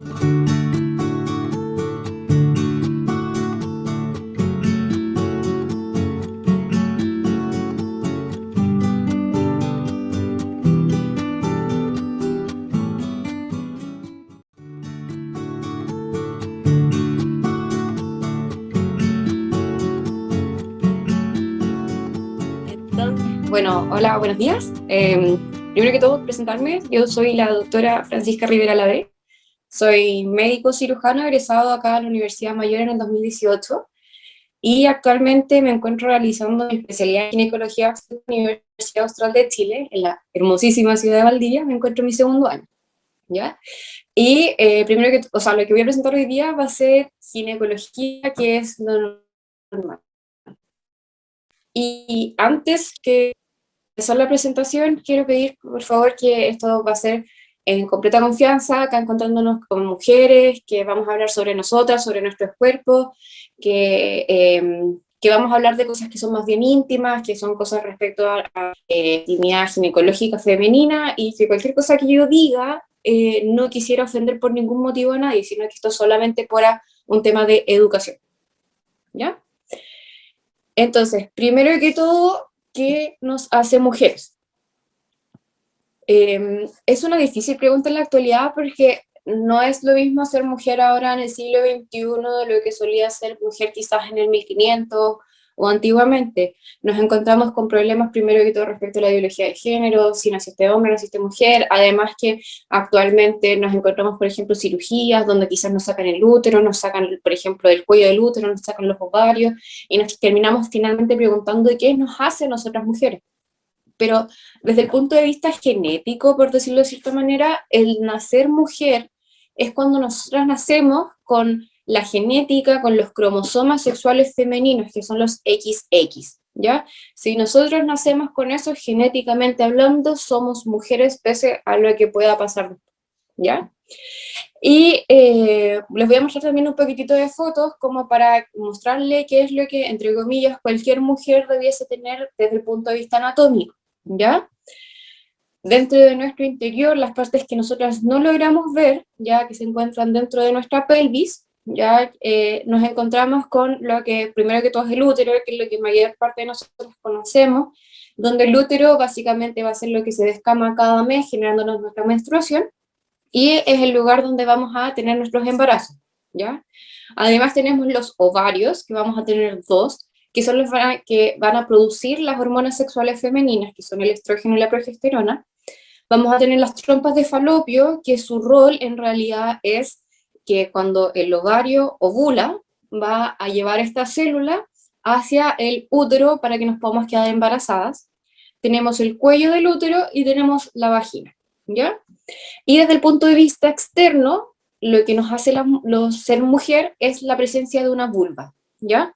Bueno, hola, buenos días. Primero que todo, presentarme. Yo soy la doctora Francisca Rivera Lavé. Soy médico cirujano egresado acá a la Universidad Mayor en el 2018 y actualmente me encuentro realizando mi especialidad en ginecología en la Universidad Austral de Chile, en la hermosísima ciudad de Valdivia. Me encuentro en mi segundo año, ¿ya? Y primero que, o sea, lo que voy a presentar hoy día va a ser ginecología, que es lo normal. Y antes que empezar la presentación, quiero pedir, por favor, que esto va a ser en completa confianza, acá encontrándonos con mujeres, que vamos a hablar sobre nosotras, sobre nuestros cuerpos, que vamos a hablar de cosas que son más bien íntimas, que son cosas respecto a intimidad ginecológica femenina, y que cualquier cosa que yo diga no quisiera ofender por ningún motivo a nadie, sino que esto solamente fuera un tema de educación, ¿ya? Entonces, primero que todo, ¿qué nos hace mujeres? Es una difícil pregunta en la actualidad porque no es lo mismo ser mujer ahora en el siglo XXI de lo que solía ser mujer quizás en el 1500 o antiguamente. Nos encontramos con problemas primero que todo respecto a la ideología de género, si naciste hombre, naciste mujer, además que actualmente nos encontramos, por ejemplo, cirugías donde quizás nos sacan el útero, nos sacan, por ejemplo, del cuello del útero, nos sacan los ovarios y nos terminamos finalmente preguntando qué nos hace a nosotras mujeres. Pero desde el punto de vista genético, por decirlo de cierta manera, el nacer mujer es cuando nosotras nacemos con la genética, con los cromosomas sexuales femeninos, que son los XX, ¿ya? Si nosotros nacemos con eso, genéticamente hablando, somos mujeres pese a lo que pueda pasar, ¿ya? Y les voy a mostrar también un poquitito de fotos como para mostrarle qué es lo que, entre comillas, cualquier mujer debiese tener desde el punto de vista anatómico, ¿ya? Dentro de nuestro interior, las partes que nosotras no logramos ver, ya que se encuentran dentro de nuestra pelvis, ya nos encontramos con lo que primero que todo es el útero, que es lo que mayor parte de nosotros conocemos, donde el útero básicamente va a ser lo que se descama cada mes generándonos nuestra menstruación, y es el lugar donde vamos a tener nuestros embarazos, ¿ya? Además tenemos los ovarios, que vamos a tener dos, que son los que van a producir las hormonas sexuales femeninas, que son el estrógeno y la progesterona. Vamos a tener las trompas de falopio, que su rol en realidad es que cuando el ovario ovula, va a llevar esta célula hacia el útero para que nos podamos quedar embarazadas. Tenemos el cuello del útero y tenemos la vagina, ¿ya? Y desde el punto de vista externo, lo que nos hace ser mujer es la presencia de una vulva, ¿ya?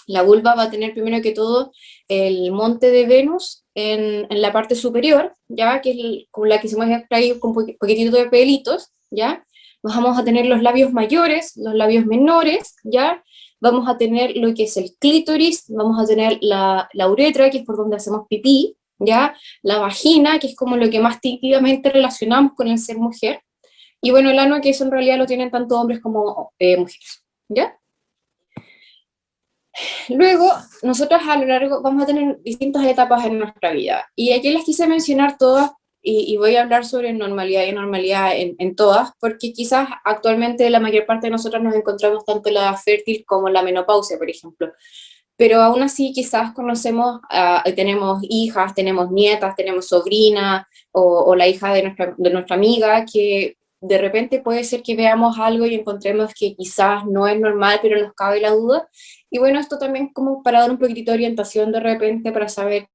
La vulva va a tener primero que todo el monte de Venus en la parte superior, ¿ya? Que es con la que se muestra ahí con un poquitito de pelitos, ¿ya? Vamos a tener los labios mayores, los labios menores, ¿ya? Vamos a tener lo que es el clítoris, vamos a tener la uretra, que es por donde hacemos pipí, ¿ya? La vagina, que es como lo que más típicamente relacionamos con el ser mujer, y bueno, el ano, que eso en realidad lo tienen tanto hombres como mujeres, ¿ya? Luego, nosotros a lo largo vamos a tener distintas etapas en nuestra vida, y aquí les quise mencionar todas, y voy a hablar sobre normalidad y anormalidad en todas, porque quizás actualmente la mayor parte de nosotros nos encontramos tanto en la edad fértil como en la menopausia, por ejemplo, pero aún así quizás conocemos, tenemos hijas, tenemos nietas, tenemos sobrinas, o la hija de nuestra amiga, que de repente puede ser que veamos algo y encontremos que quizás no es normal, pero nos cabe la duda. Y bueno, esto también como para dar un poquitito de orientación de repente, para saber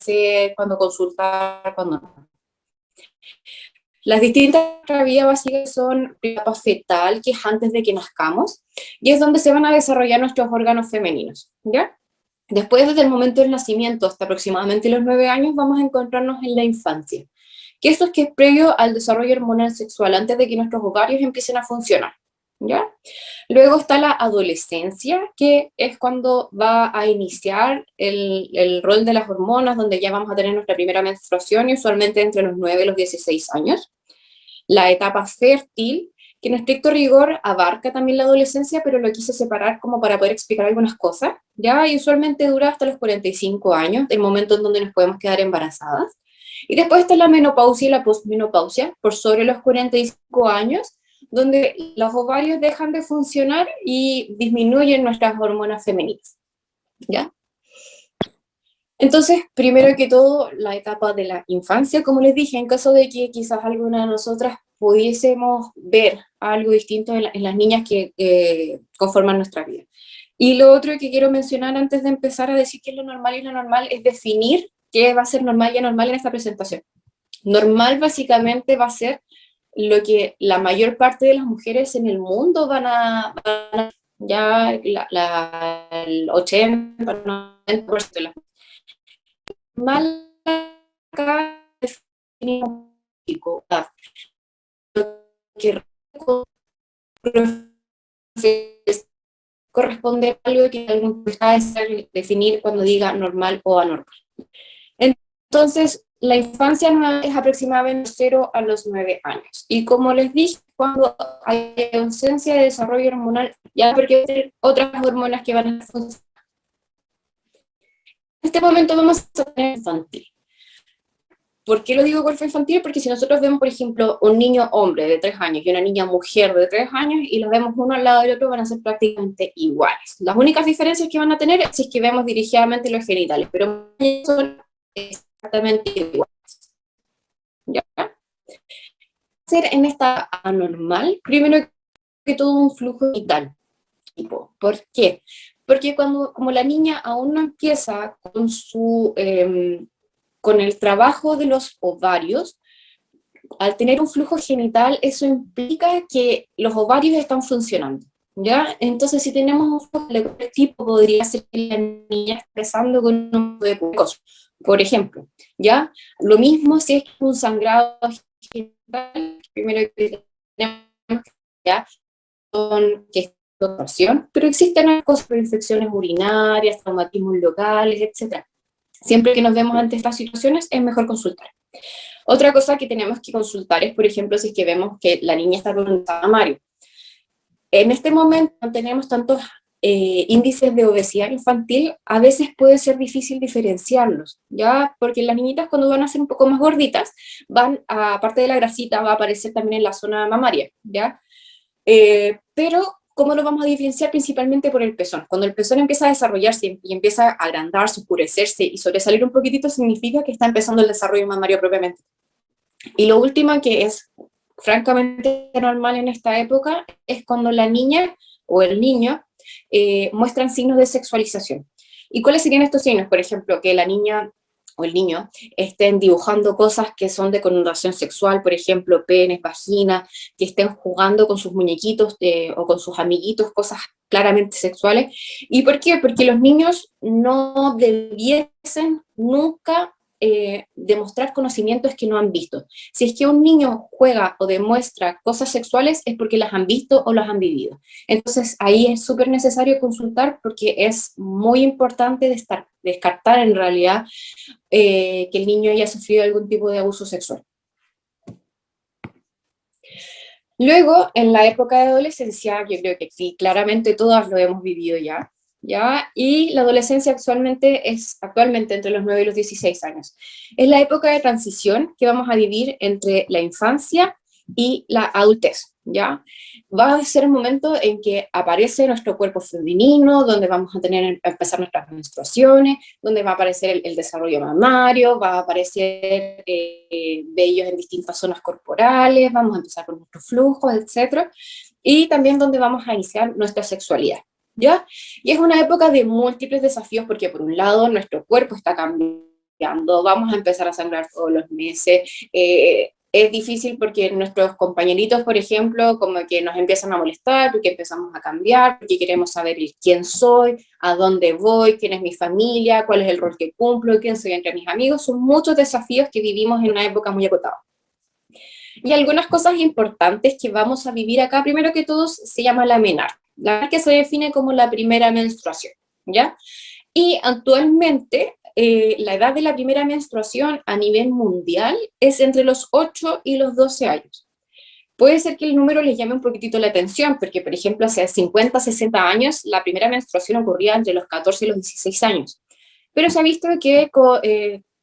cuándo consultar, cuándo no. Las distintas vías básicas son la etapa fetal, que es antes de que nazcamos, y es donde se van a desarrollar nuestros órganos femeninos, ¿ya? Después, desde el momento del nacimiento hasta aproximadamente los 9 años, vamos a encontrarnos en la infancia, que eso es que es previo al desarrollo hormonal sexual, antes de que nuestros ovarios empiecen a funcionar, ¿ya? Luego está la adolescencia, que es cuando va a iniciar el rol de las hormonas, donde ya vamos a tener nuestra primera menstruación, y usualmente entre los 9 y los 16 años. La etapa fértil, que en estricto rigor abarca también la adolescencia, pero lo quise separar como para poder explicar algunas cosas, ¿ya? Y usualmente dura hasta los 45 años, el momento en donde nos podemos quedar embarazadas. Y después está la menopausia y la posmenopausia, por sobre los 45 años, donde los ovarios dejan de funcionar y disminuyen nuestras hormonas femeninas, ¿ya? Entonces, primero que todo, la etapa de la infancia, como les dije, en caso de que quizás alguna de nosotras pudiésemos ver algo distinto en las niñas que conforman nuestra vida. Y lo otro que quiero mencionar antes de empezar a decir qué es lo normal y lo normal es definir qué va a ser normal y anormal en esta presentación. Normal básicamente va a ser lo que la mayor parte de las mujeres en el mundo van a ya el 80, 90% de las mal acá definimos que corresponde a algo que algún está de definir cuando diga normal o anormal. Entonces, la infancia es aproximadamente 0 a los 9 años. Y como les dije, cuando hay ausencia de desarrollo hormonal, ya porque hay otras hormonas que van a funcionar. En este momento vamos a tener infantil. ¿Por qué lo digo golfo infantil? Porque si nosotros vemos, por ejemplo, un niño hombre de 3 años y una niña mujer de 3 años y los vemos uno al lado del otro, van a ser prácticamente iguales. Las únicas diferencias que van a tener es si es que vemos dirigidamente los genitales, pero son exactamente iguales. ¿Ya? Ser en esta anormal, primero que todo un flujo vital. ¿Por qué? Porque como la niña aún no empieza con su... con el trabajo de los ovarios, al tener un flujo genital, eso implica que los ovarios están funcionando, ¿ya? Entonces, si tenemos un flujo de tipo, podría ser que la niña esté empezando con un de cosas, por ejemplo, ¿ya? Lo mismo si es un sangrado genital, primero que tenemos ya son que es torsión, pero existen cosas, infecciones urinarias, traumatismos locales, etc. Siempre que nos vemos ante estas situaciones es mejor consultar. Otra cosa que tenemos que consultar es, por ejemplo, si es que vemos que la niña está con un Mario. En este momento no tenemos tantos índices de obesidad infantil, a veces puede ser difícil diferenciarlos, ¿ya? Porque las niñitas cuando van a ser un poco más gorditas, aparte de la grasita, va a aparecer también en la zona mamaria, ¿ya? Pero ¿cómo lo vamos a diferenciar? Principalmente por el pezón. Cuando el pezón empieza a desarrollarse y empieza a agrandarse, oscurecerse y sobresalir un poquitito, significa que está empezando el desarrollo mamario propiamente. Y lo último que es francamente normal en esta época es cuando la niña o el niño muestran signos de sexualización. ¿Y cuáles serían estos signos? Por ejemplo, que la niña o el niño estén dibujando cosas que son de connotación sexual, por ejemplo, penes, vagina, que estén jugando con sus muñequitos o con sus amiguitos, cosas claramente sexuales. ¿Y por qué? Porque los niños no debiesen nunca demostrar conocimientos que no han visto. Si es que un niño juega o demuestra cosas sexuales es porque las han visto o las han vivido. Entonces ahí es súper necesario consultar porque es muy importante descartar en realidad que el niño haya sufrido algún tipo de abuso sexual. Luego, en la época de adolescencia, yo creo que sí, claramente todas lo hemos vivido ya, ¿ya? Y la adolescencia actualmente entre los 9 y los 16 años. Es la época de transición que vamos a vivir entre la infancia y la adultez, ¿ya? Va a ser el momento en que aparece nuestro cuerpo femenino, donde vamos a empezar nuestras menstruaciones, donde va a aparecer el desarrollo mamario, va a aparecer vellos en distintas zonas corporales, vamos a empezar con nuestros flujos, etc. Y también donde vamos a iniciar nuestra sexualidad, ¿ya? Y es una época de múltiples desafíos porque por un lado nuestro cuerpo está cambiando, vamos a empezar a sangrar todos los meses, es difícil porque nuestros compañeritos, por ejemplo, como que nos empiezan a molestar, porque empezamos a cambiar, porque queremos saber quién soy, a dónde voy, quién es mi familia, cuál es el rol que cumplo, quién soy entre mis amigos. Son muchos desafíos que vivimos en una época muy acotada. Y algunas cosas importantes que vamos a vivir acá, primero que todo, se llama la menarquia. La menarquia se define como la primera menstruación, ¿ya? Y actualmente la edad de la primera menstruación a nivel mundial es entre los 8 y los 12 años. Puede ser que el número les llame un poquitito la atención, porque, por ejemplo, hace 50, 60 años, la primera menstruación ocurría entre los 14 y los 16 años. Pero se ha visto que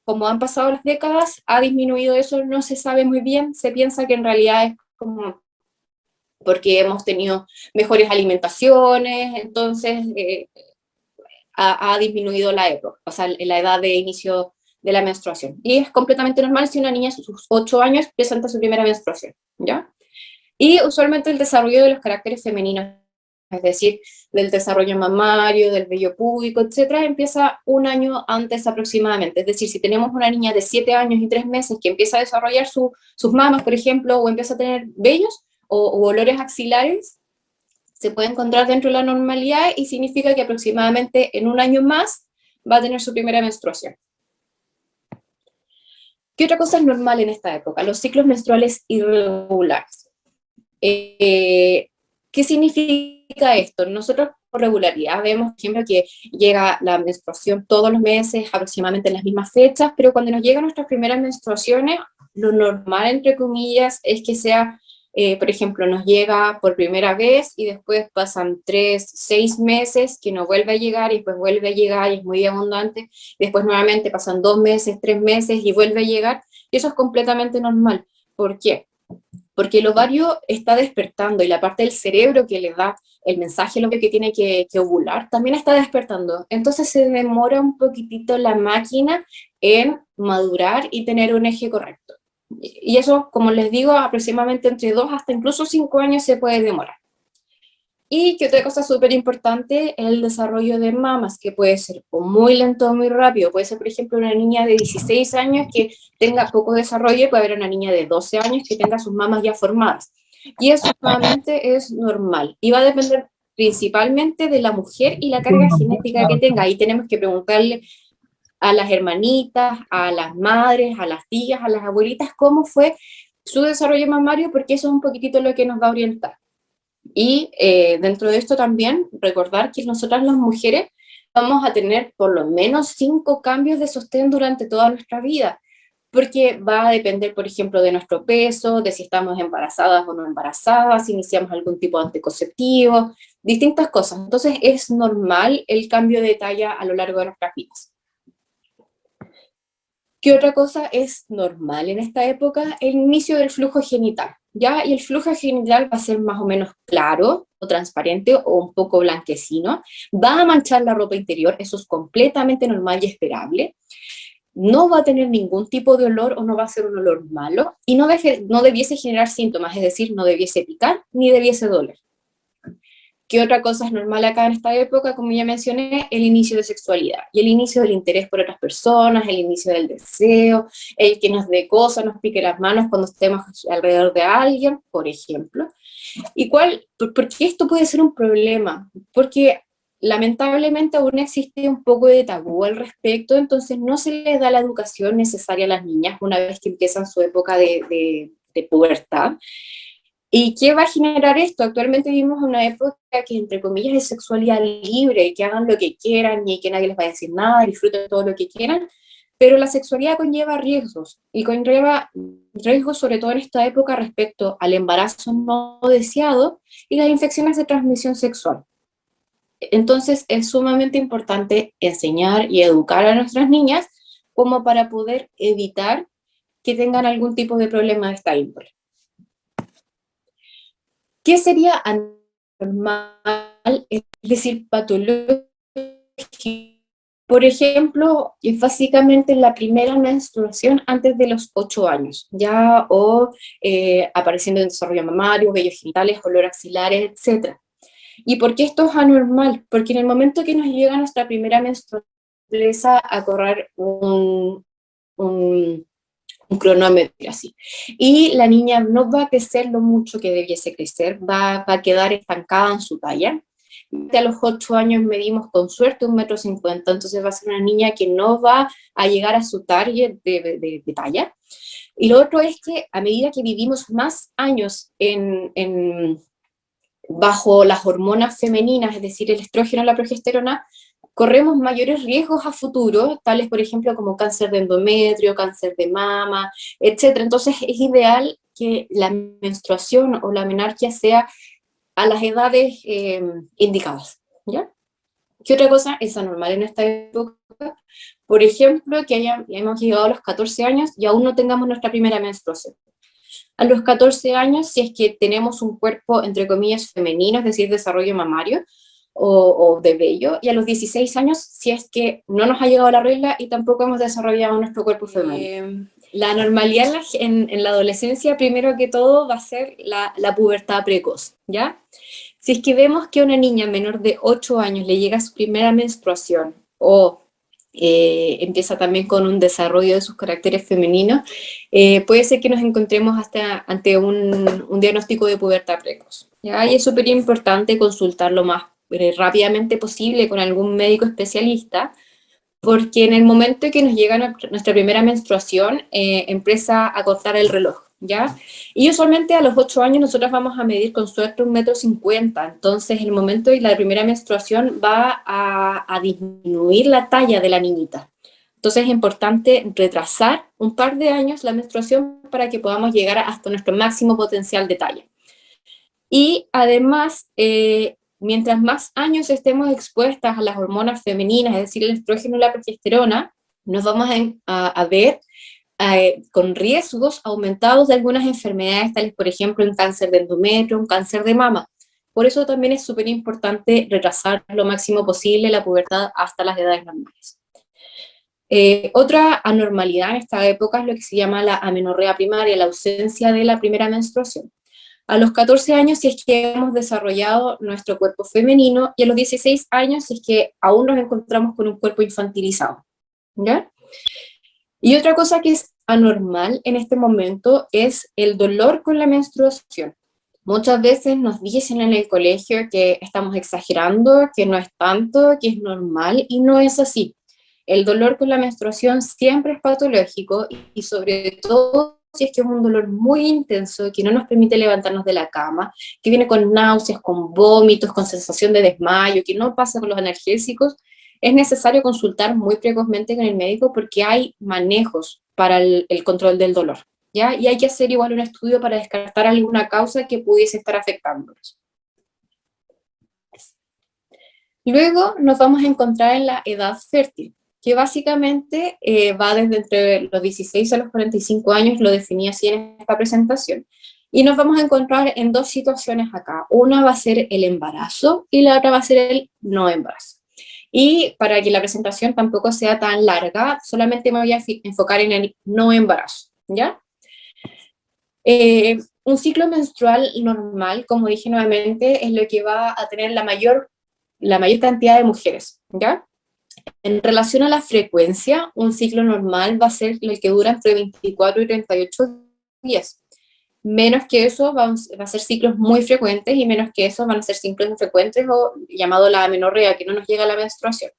como han pasado las décadas, ha disminuido eso, no se sabe muy bien, se piensa que en realidad es como porque hemos tenido mejores alimentaciones, entonces ha disminuido la época, o sea, la edad de inicio de la menstruación. Y es completamente normal si una niña a sus 8 años presenta su primera menstruación, ¿ya? Y usualmente el desarrollo de los caracteres femeninos, es decir, del desarrollo mamario, del vello púbico, etcétera, empieza un año antes aproximadamente. Es decir, si tenemos una niña de 7 años y 3 meses que empieza a desarrollar sus mamas, por ejemplo, o empieza a tener vellos o olores axilares, se puede encontrar dentro de la normalidad y significa que aproximadamente en un año más va a tener su primera menstruación. ¿Qué otra cosa es normal en esta época? Los ciclos menstruales irregulares. ¿Qué significa esto? Nosotros por regularidad vemos, por ejemplo, que llega la menstruación todos los meses, aproximadamente en las mismas fechas, pero cuando nos llegan nuestras primeras menstruaciones, lo normal, entre comillas, es que sea, por ejemplo, nos llega por primera vez y después pasan 3, 6 meses que no vuelve a llegar y después vuelve a llegar y es muy abundante, después nuevamente pasan 2 meses, 3 meses y vuelve a llegar, y eso es completamente normal. ¿Por qué? Porque el ovario está despertando y la parte del cerebro que le da el mensaje, lo que tiene que ovular, también está despertando. Entonces se demora un poquitito la máquina en madurar y tener un eje correcto. Y eso, como les digo, aproximadamente entre 2 hasta incluso 5 años se puede demorar. Y que otra cosa súper importante, el desarrollo de mamas, que puede ser o muy lento o muy rápido. Puede ser, por ejemplo, una niña de 16 años que tenga poco desarrollo, puede haber una niña de 12 años que tenga sus mamas ya formadas. Y eso nuevamente es normal. Y va a depender principalmente de la mujer y la carga genética que tenga. Ahí tenemos que preguntarle a las hermanitas, a las madres, a las tías, a las abuelitas, cómo fue su desarrollo mamario, porque eso es un poquitito lo que nos va a orientar. Y dentro de esto también recordar que nosotras las mujeres vamos a tener por lo menos 5 cambios de sostén durante toda nuestra vida, porque va a depender, por ejemplo, de nuestro peso, de si estamos embarazadas o no embarazadas, si iniciamos algún tipo de anticonceptivo, distintas cosas. Entonces es normal el cambio de talla a lo largo de nuestras vidas. ¿Qué otra cosa es normal en esta época? El inicio del flujo genital, ¿ya? Y el flujo genital va a ser más o menos claro o transparente o un poco blanquecino. Va a manchar la ropa interior, eso es completamente normal y esperable. No va a tener ningún tipo de olor o no va a ser un olor malo y no debiese generar síntomas, es decir, no debiese picar ni debiese doler. ¿Qué otra cosa es normal acá en esta época? Como ya mencioné, el inicio de sexualidad y el inicio del interés por otras personas, el inicio del deseo, el que nos dé cosas, nos pique las manos cuando estemos alrededor de alguien, por ejemplo. ¿Y por qué esto puede ser un problema? Porque lamentablemente aún existe un poco de tabú al respecto, entonces no se les da la educación necesaria a las niñas una vez que empiezan su época de pubertad. ¿Y qué va a generar esto? Actualmente vivimos una época que, entre comillas, es sexualidad libre, que hagan lo que quieran y que nadie les va a decir nada, disfruten todo lo que quieran, pero la sexualidad conlleva riesgos, y conlleva riesgos sobre todo en esta época respecto al embarazo no deseado y las infecciones de transmisión sexual. Entonces es sumamente importante enseñar y educar a nuestras niñas como para poder evitar que tengan algún tipo de problema de esta índole. ¿Qué sería anormal, es decir, patológico? Por ejemplo, es básicamente la primera menstruación antes de los 8 años, ya, o apareciendo en desarrollo mamario, vellos genitales, olor axilares, etc. ¿Y por qué esto es anormal? Porque en el momento que nos llega nuestra primera menstruación, empieza a correr un cronómetro así. Y la niña no va a crecer lo mucho que debiese crecer, va a quedar estancada en su talla. Y a los 8 años medimos con suerte 1,50 m, entonces va a ser una niña que no va a llegar a su target de talla. Y lo otro es que a medida que vivimos más años bajo las hormonas femeninas, es decir, el estrógeno y la progesterona, corremos mayores riesgos a futuro, tales por ejemplo como cáncer de endometrio, cáncer de mama, etc. Entonces es ideal que la menstruación o la menarquia sea a las edades indicadas, ¿ya? ¿Qué otra cosa es anormal en esta época? Por ejemplo, que hemos llegado a los 14 años y aún no tengamos nuestra primera menstruación. A los 14 años, si es que tenemos un cuerpo, entre comillas, femenino, es decir, desarrollo mamario o de vello, y a los 16 años, si es que no nos ha llegado la regla y tampoco hemos desarrollado nuestro cuerpo femenino. La normalidad en la adolescencia, primero que todo, va a ser la pubertad precoz, ¿ya? Si es que vemos que a una niña menor de 8 años le llega su primera menstruación o empieza también con un desarrollo de sus caracteres femeninos, puede ser que nos encontremos hasta ante un diagnóstico de pubertad precoz, ¿ya? Y es súper importante consultar lo más rápidamente posible con algún médico especialista, porque en el momento que nos llega nuestra primera menstruación, empieza a cortar el reloj, ¿ya? Y usualmente a los 8 años nosotros vamos a medir con suerte 1,50 m, entonces en el momento de la primera menstruación va a disminuir la talla de la niñita. Entonces es importante retrasar un par de años la menstruación para que podamos llegar hasta nuestro máximo potencial de talla. Y además, mientras más años estemos expuestas a las hormonas femeninas, es decir, el estrógeno y la progesterona, nos vamos a ver con riesgos aumentados de algunas enfermedades, tales por ejemplo un cáncer de endometrio, un cáncer de mama. Por eso también es súper importante retrasar lo máximo posible la pubertad hasta las edades normales. Otra anormalidad en esta época es lo que se llama la amenorrea primaria, la ausencia de la primera menstruación. A los 14 años, si es que hemos desarrollado nuestro cuerpo femenino, y a los 16 años, si es que aún nos encontramos con un cuerpo infantilizado, ¿ya? Y otra cosa que es anormal en este momento es el dolor con la menstruación. Muchas veces nos dicen en el colegio que estamos exagerando, que no es tanto, que es normal, y no es así. El dolor con la menstruación siempre es patológico y sobre todo si es que es un dolor muy intenso, que no nos permite levantarnos de la cama, que viene con náuseas, con vómitos, con sensación de desmayo, que no pasa con los analgésicos, es necesario consultar muy precozmente con el médico porque hay manejos para el control del dolor, ¿ya? Y hay que hacer igual un estudio para descartar alguna causa que pudiese estar afectándonos. Luego nos vamos a encontrar en la edad fértil, que básicamente va desde entre los 16 a los 45 años, lo definí así en esta presentación, y nos vamos a encontrar en dos situaciones acá. Una va a ser el embarazo y la otra va a ser el no embarazo. Y para que la presentación tampoco sea tan larga, solamente me voy a enfocar en el no embarazo, ¿ya? Un ciclo menstrual normal, como dije nuevamente, es lo que va a tener la mayor cantidad de mujeres, ¿ya? En relación a la frecuencia, un ciclo normal va a ser el que dura entre 24 y 38 días. Menos que eso va a ser ciclos muy frecuentes y menos que eso van a ser ciclos infrecuentes o llamado la amenorrea, que no nos llega a la menstruación.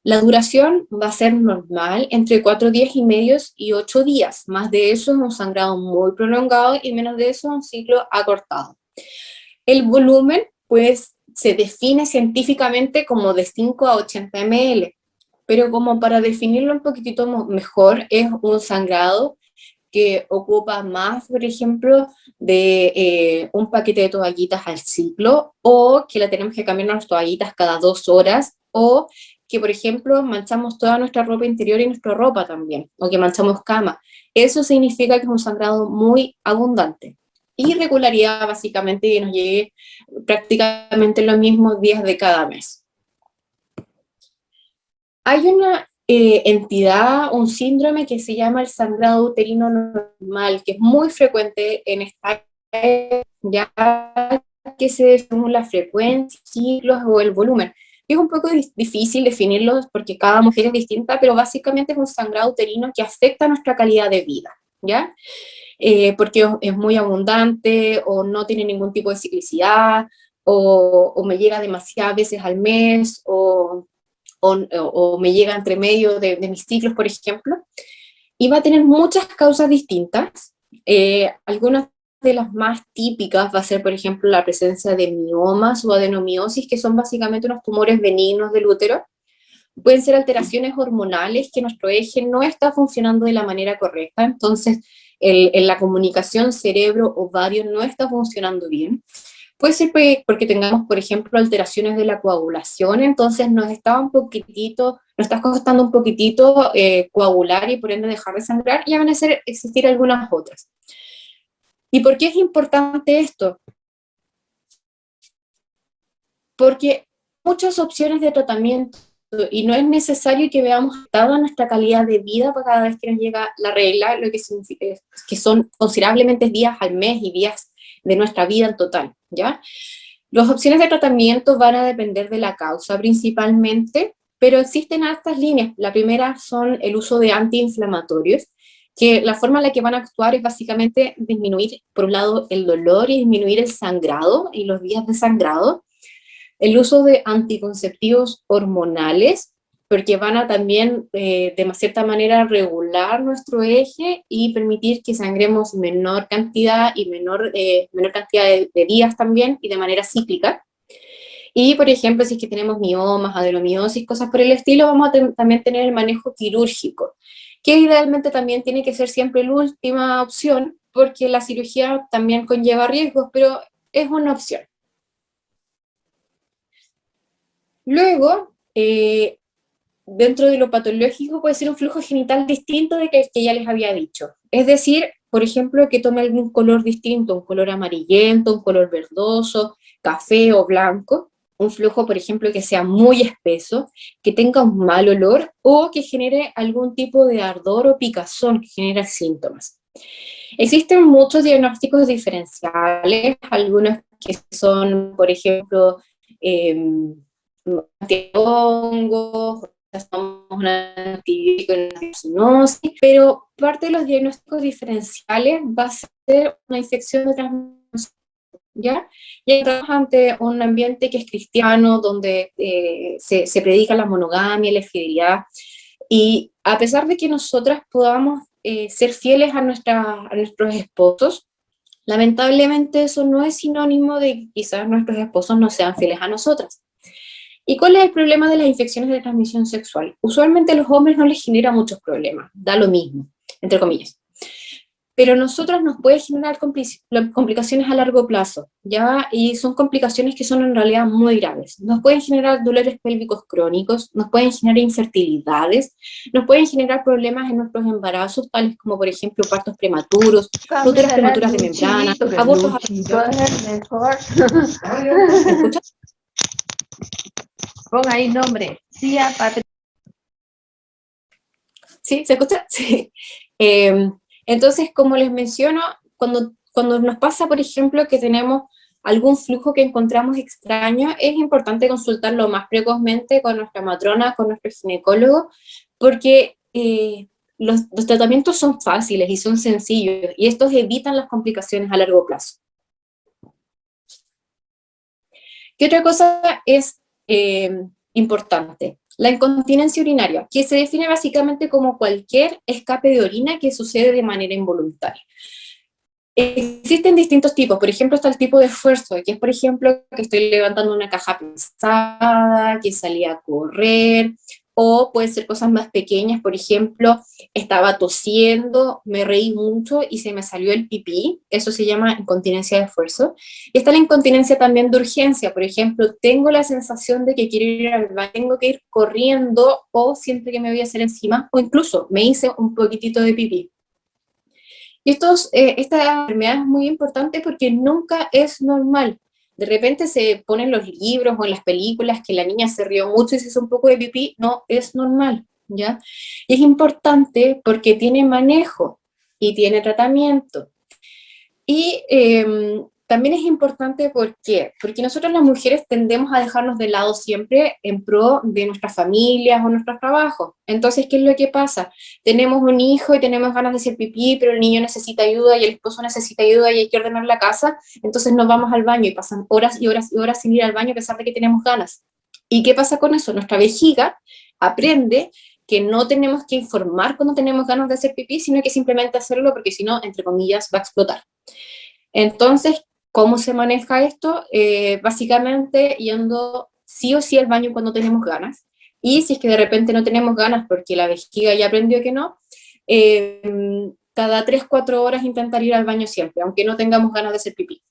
La duración va a ser normal entre 4 días y medios y 8 días. Más de eso es un sangrado muy prolongado y menos de eso un ciclo acortado. El volumen, pues, se define científicamente como de 5 a 80 ml, pero como para definirlo un poquitito mejor, es un sangrado que ocupa más, por ejemplo, de un paquete de toallitas al ciclo, o que la tenemos que cambiar las toallitas cada 2 horas, o que, por ejemplo, manchamos toda nuestra ropa interior y nuestra ropa también, o que manchamos cama. Eso significa que es un sangrado muy abundante. Irregularidad, básicamente, que nos llegue prácticamente los mismos días de cada mes. Hay una entidad, un síndrome que se llama el sangrado uterino normal, que es muy frecuente en esta ya que se define la frecuencia, ciclos o el volumen. Es un poco difícil definirlos porque cada mujer es distinta, pero básicamente es un sangrado uterino que afecta nuestra calidad de vida, ¿ya? Porque es muy abundante o no tiene ningún tipo de ciclicidad o me llega demasiadas veces al mes o me llega entre medio de mis ciclos, por ejemplo, y va a tener muchas causas distintas. Algunas de las más típicas va a ser, por ejemplo, la presencia de miomas o adenomiosis, que son básicamente unos tumores benignos del útero. Pueden ser alteraciones hormonales, que nuestro eje no está funcionando de la manera correcta, entonces en la comunicación cerebro-ovario no está funcionando bien. Puede ser porque tengamos, por ejemplo, alteraciones de la coagulación, entonces nos está costando un poquitito coagular y por ende dejar de sangrar, y van a existir algunas otras. ¿Y por qué es importante esto? Porque muchas opciones de tratamiento y no es necesario que veamos toda nuestra calidad de vida para cada vez que nos llega la regla, lo que significa que son considerablemente días al mes y días de nuestra vida en total, ¿ya? Las opciones de tratamiento van a depender de la causa principalmente, pero existen hartas líneas. La primera son el uso de antiinflamatorios, que la forma en la que van a actuar es básicamente disminuir, por un lado, el dolor y disminuir el sangrado y los días de sangrado. El uso de anticonceptivos hormonales, porque van a también, de cierta manera, regular nuestro eje y permitir que sangremos menor cantidad y menor cantidad de días también y de manera cíclica. Y, por ejemplo, si es que tenemos miomas, adenomiosis, cosas por el estilo, vamos a también tener el manejo quirúrgico, que idealmente también tiene que ser siempre la última opción, porque la cirugía también conlleva riesgos, pero es una opción. Luego, dentro de lo patológico puede ser un flujo genital distinto de que ya les había dicho. Es decir, por ejemplo, que tome algún color distinto, un color amarillento, un color verdoso, café o blanco. Un flujo, por ejemplo, que sea muy espeso, que tenga un mal olor o que genere algún tipo de ardor o picazón que genera síntomas. Existen muchos diagnósticos diferenciales, algunos que son, por ejemplo, antihongos, una antibiótico en la zoonosis, pero parte de los diagnósticos diferenciales va a ser una infección de transmisión, ¿ya? Y estamos ante un ambiente que es cristiano, donde se predica la monogamia, la fidelidad, y a pesar de que nosotras podamos ser fieles a nuestros esposos, lamentablemente eso no es sinónimo de que quizás nuestros esposos no sean fieles a nosotras. ¿Y cuál es el problema de las infecciones de transmisión sexual? Usualmente a los hombres no les genera muchos problemas, da lo mismo, entre comillas. Pero a nosotros nos puede generar complicaciones a largo plazo, ¿ya? Y son complicaciones que son en realidad muy graves. Nos pueden generar dolores pélvicos crónicos, nos pueden generar infertilidades, nos pueden generar problemas en nuestros embarazos, tales como, por ejemplo, partos prematuros, rupturas prematuras de membrana, abortos. Mejor. ¿Me escuchas? Ponga ahí nombre. Tía Patricia. ¿Sí? ¿Se escucha? Sí. Entonces, como les menciono, cuando nos pasa, por ejemplo, que tenemos algún flujo que encontramos extraño, es importante consultarlo más precozmente con nuestra matrona, con nuestro ginecólogo, porque los tratamientos son fáciles y son sencillos, y estos evitan las complicaciones a largo plazo. ¿Qué otra cosa es importante? La incontinencia urinaria, que se define básicamente como cualquier escape de orina que sucede de manera involuntaria. Existen distintos tipos, por ejemplo está el tipo de esfuerzo, que es por ejemplo que estoy levantando una caja pesada, que salí a correr, o puede ser cosas más pequeñas, por ejemplo, estaba tosiendo, me reí mucho y se me salió el pipí, eso se llama incontinencia de esfuerzo. Y está la incontinencia también de urgencia, por ejemplo, tengo la sensación de que quiero ir al baño, tengo que ir corriendo o siento que me voy a hacer encima, o incluso me hice un poquitito de pipí. Y esta enfermedad es muy importante porque nunca es normal. De repente se ponen los libros o en las películas que la niña se rió mucho y se hizo un poco de pipí. No es normal, ¿ya? Y es importante porque tiene manejo y tiene tratamiento. Y también es importante porque nosotros las mujeres tendemos a dejarnos de lado siempre en pro de nuestras familias o nuestros trabajos. Entonces, ¿qué es lo que pasa? Tenemos un hijo y tenemos ganas de hacer pipí, pero el niño necesita ayuda y el esposo necesita ayuda y hay que ordenar la casa, entonces nos vamos al baño y pasan horas y horas y horas sin ir al baño a pesar de que tenemos ganas. ¿Y qué pasa con eso? Nuestra vejiga aprende que no tenemos que informar cuando tenemos ganas de hacer pipí, sino que simplemente hacerlo porque si no, entre comillas, va a explotar. Entonces, ¿cómo se maneja esto? Básicamente yendo sí o sí al baño cuando tenemos ganas, y si es que de repente no tenemos ganas porque la vejiga ya aprendió que no, cada 3-4 horas intentar ir al baño siempre, aunque no tengamos ganas de hacer pipí.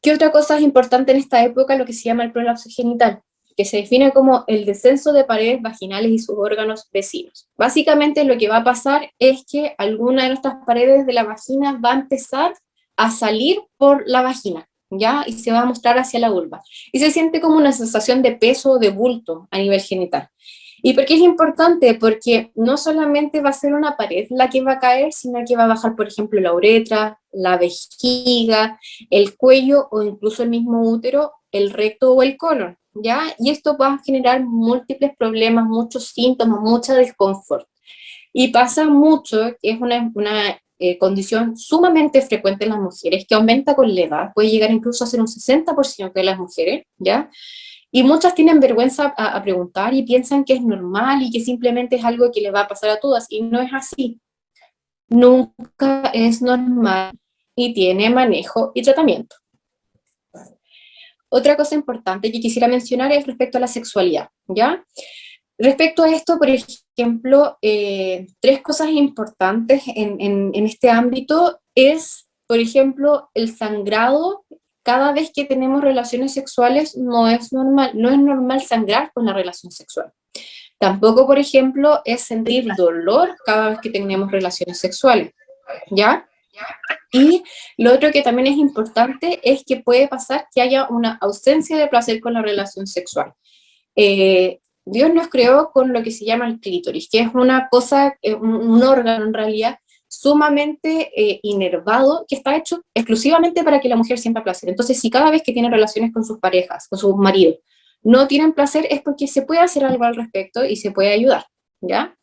¿Qué otra cosa es importante en esta época? Lo que se llama el prolapso genital, que se define como el descenso de paredes vaginales y sus órganos vecinos. Básicamente lo que va a pasar es que alguna de nuestras paredes de la vagina va a empezar a salir por la vagina, ¿ya? Y se va a mostrar hacia la vulva. Y se siente como una sensación de peso o de bulto a nivel genital. ¿Y por qué es importante? Porque no solamente va a ser una pared la que va a caer, sino que va a bajar, por ejemplo, la uretra, la vejiga, el cuello o incluso el mismo útero, el recto o el colon, ¿ya? Y esto va a generar múltiples problemas, muchos síntomas, mucha desconfort. Y pasa mucho, que es una condición sumamente frecuente en las mujeres, que aumenta con la edad, puede llegar incluso a ser un 60% de las mujeres, ¿ya? Y muchas tienen vergüenza a preguntar y piensan que es normal y que simplemente es algo que le va a pasar a todas, y no es así. Nunca es normal y tiene manejo y tratamiento. Otra cosa importante que quisiera mencionar es respecto a la sexualidad, ¿ya? Respecto a esto, por ejemplo, 3 cosas importantes en este ámbito es, por ejemplo, el sangrado. Cada vez que tenemos relaciones sexuales no es normal sangrar con la relación sexual. Tampoco, por ejemplo, es sentir dolor cada vez que tenemos relaciones sexuales, ¿ya? Y lo otro que también es importante es que puede pasar que haya una ausencia de placer con la relación sexual. Dios nos creó con lo que se llama el clítoris, que es una cosa, un órgano en realidad, sumamente inervado, que está hecho exclusivamente para que la mujer sienta placer. Entonces, si cada vez que tiene relaciones con sus parejas, con sus maridos, no tienen placer, es porque se puede hacer algo al respecto y se puede ayudar, ¿ya?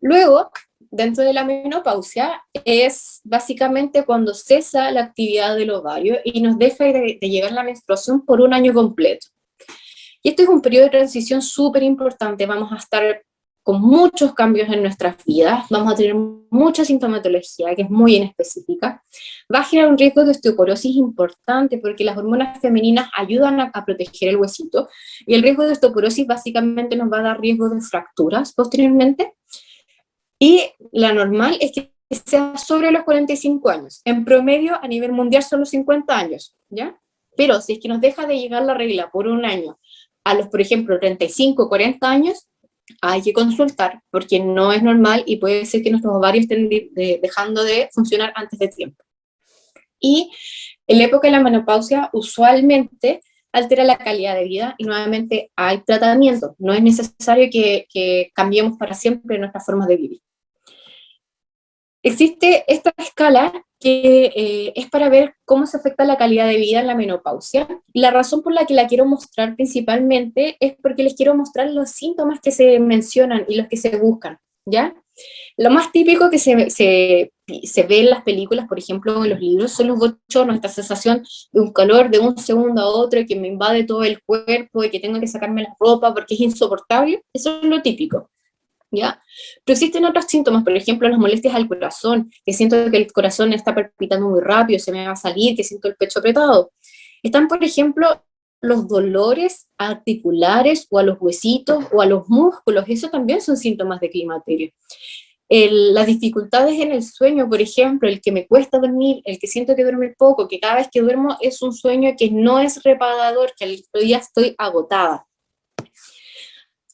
Luego, dentro de la menopausia, es básicamente cuando cesa la actividad del ovario y nos deja de llegar la menstruación por un año completo. Y este es un periodo de transición súper importante. Vamos a estar con muchos cambios en nuestras vidas, vamos a tener mucha sintomatología que es muy inespecífica, va a generar un riesgo de osteoporosis importante porque las hormonas femeninas ayudan a proteger el huesito, y el riesgo de osteoporosis básicamente nos va a dar riesgo de fracturas posteriormente, y la normal es que sea sobre los 45 años, en promedio a nivel mundial son los 50 años, ¿ya? Pero si es que nos deja de llegar la regla por un año, a los, por ejemplo, 35 o 40 años, hay que consultar, porque no es normal y puede ser que nuestros ovarios estén dejando de funcionar antes de tiempo. Y en la época de la menopausia, usualmente altera la calidad de vida y nuevamente hay tratamiento. No es necesario que cambiemos para siempre nuestras formas de vivir. Existe esta escala que es para ver cómo se afecta la calidad de vida en la menopausia. Y la razón por la que la quiero mostrar principalmente es porque les quiero mostrar los síntomas que se mencionan y los que se buscan, ¿ya? Lo más típico que se ve en las películas, por ejemplo, en los libros, son los bochornos, esta sensación de un calor de un segundo a otro que me invade todo el cuerpo y que tengo que sacarme la ropa porque es insoportable. Eso es lo típico, ¿ya? Pero existen otros síntomas, por ejemplo, las molestias al corazón, que siento que el corazón está palpitando muy rápido, se me va a salir, que siento el pecho apretado. Están, por ejemplo, los dolores articulares o a los huesitos o a los músculos, eso también son síntomas de climaterio. Las dificultades en el sueño, por ejemplo, el que me cuesta dormir, el que siento que duerme poco, que cada vez que duermo es un sueño que no es reparador, que al otro día estoy agotada.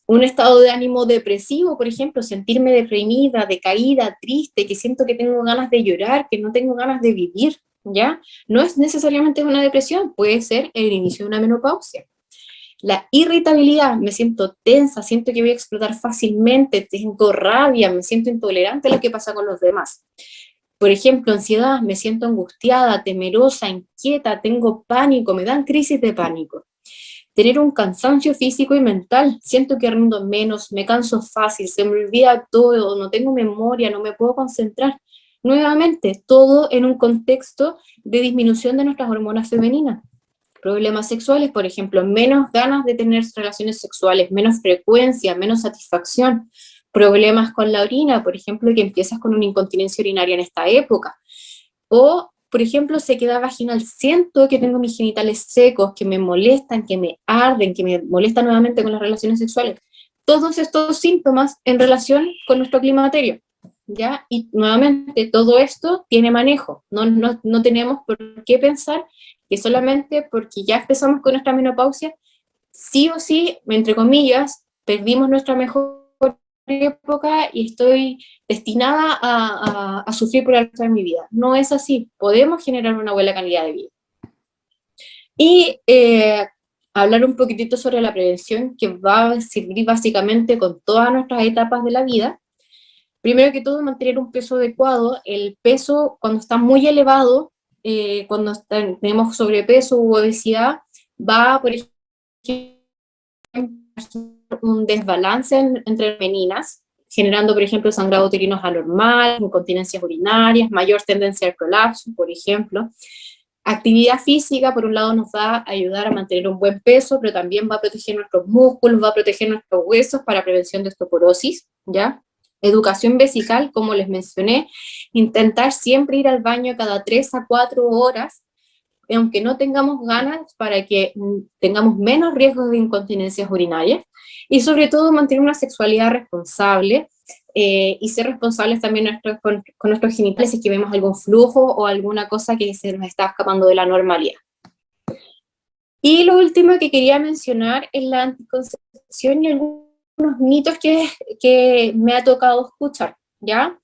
Un estado de ánimo depresivo, por ejemplo, sentirme deprimida, decaída, triste, que siento que tengo ganas de llorar, que no tengo ganas de vivir, ¿ya? No es necesariamente una depresión, puede ser el inicio de una menopausia. La irritabilidad, me siento tensa, siento que voy a explotar fácilmente, tengo rabia, me siento intolerante a lo que pasa con los demás. Por ejemplo, ansiedad, me siento angustiada, temerosa, inquieta, tengo pánico, me dan crisis de pánico. Tener un cansancio físico y mental, siento que rindo menos, me canso fácil, se me olvida todo, no tengo memoria, no me puedo concentrar. Nuevamente, todo en un contexto de disminución de nuestras hormonas femeninas. Problemas sexuales, por ejemplo, menos ganas de tener relaciones sexuales, menos frecuencia, menos satisfacción. Problemas con la orina, por ejemplo, que empiezas con una incontinencia urinaria en esta época. O, por ejemplo, sequedad vaginal, siento que tengo mis genitales secos, que me molestan, que me arden, que me molestan nuevamente con las relaciones sexuales. todos estos síntomas en relación con nuestro climaterio, ¿ya? Y nuevamente, todo esto tiene manejo, no tenemos por qué pensar que solamente porque ya empezamos con nuestra menopausia, sí o sí, entre comillas, perdimos nuestra mejor época y estoy destinada a sufrir por el resto de mi vida. No es así, podemos generar una buena calidad de vida. Y hablar un poquitito sobre la prevención que va a servir básicamente con todas nuestras etapas de la vida. Primero que todo, mantener un peso adecuado. El peso, cuando está muy elevado, cuando tenemos sobrepeso u obesidad, va, por ejemplo, un desbalance entre meninas, generando, por ejemplo, sangrado uterino anormal, incontinencias urinarias, mayor tendencia al prolapso, por ejemplo. Actividad física, por un lado, nos va a ayudar a mantener un buen peso, pero también va a proteger nuestros músculos, va a proteger nuestros huesos para prevención de osteoporosis, ¿ya? Educación vesical, como les mencioné, intentar siempre ir al baño cada 3 a 4 horas, aunque no tengamos ganas, para que tengamos menos riesgos de incontinencias urinarias, y sobre todo mantener una sexualidad responsable, y ser responsables también con nuestros genitales si es que vemos algún flujo o alguna cosa que se nos está escapando de la normalidad. Y lo último que quería mencionar es la anticoncepción y algunos mitos que me ha tocado escuchar, ¿ya?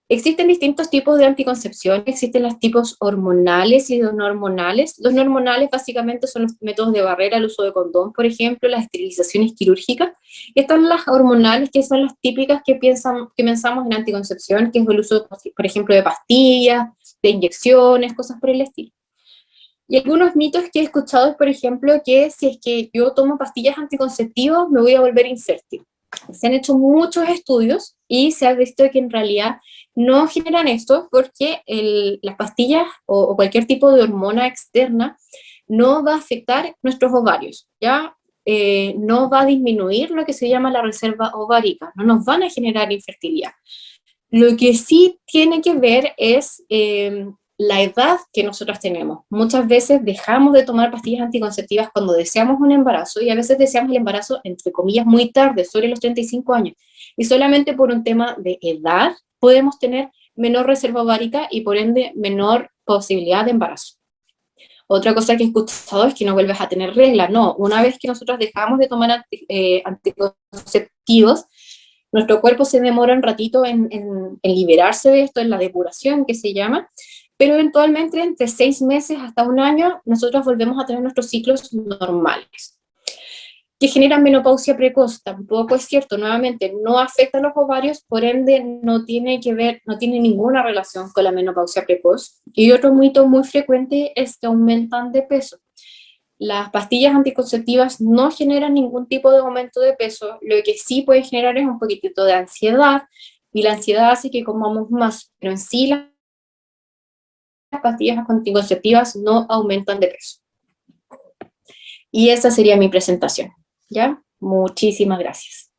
Existen distintos tipos de anticoncepción, existen los tipos hormonales y los no hormonales. Los no hormonales básicamente son los métodos de barrera, el uso de condón, por ejemplo, las esterilizaciones quirúrgicas. Y están las hormonales, que son las típicas que pensamos en anticoncepción, que es el uso, por ejemplo, de pastillas, de inyecciones, cosas por el estilo. Y algunos mitos que he escuchado es, por ejemplo, que si es que yo tomo pastillas anticonceptivas me voy a volver infértil. Se han hecho muchos estudios y se ha visto que en realidad no generan esto porque las pastillas o cualquier tipo de hormona externa no va a afectar nuestros ovarios, ¿ya? No va a disminuir lo que se llama la reserva ovárica, no nos van a generar infertilidad. Lo que sí tiene que ver es la edad que nosotros tenemos. Muchas veces dejamos de tomar pastillas anticonceptivas cuando deseamos un embarazo, y a veces deseamos el embarazo, entre comillas, muy tarde, sobre los 35 años. Y solamente por un tema de edad podemos tener menor reserva ovárica y por ende menor posibilidad de embarazo. Otra cosa que he escuchado es que no vuelves a tener regla. No, una vez que nosotros dejamos de tomar anticonceptivos, nuestro cuerpo se demora un ratito en liberarse de esto, en la depuración que se llama, pero eventualmente entre 6 meses hasta un año nosotros volvemos a tener nuestros ciclos normales. Que generan menopausia precoz, tampoco es cierto, nuevamente no afecta a los ovarios, por ende no tiene que ver, no tiene ninguna relación con la menopausia precoz. Y otro mito muy frecuente es que aumentan de peso. Las pastillas anticonceptivas no generan ningún tipo de aumento de peso, lo que sí puede generar es un poquitito de ansiedad, y la ansiedad hace que comamos más, pero en sí las pastillas anticonceptivas no aumentan de peso. Y esa sería mi presentación, ¿ya? Muchísimas gracias.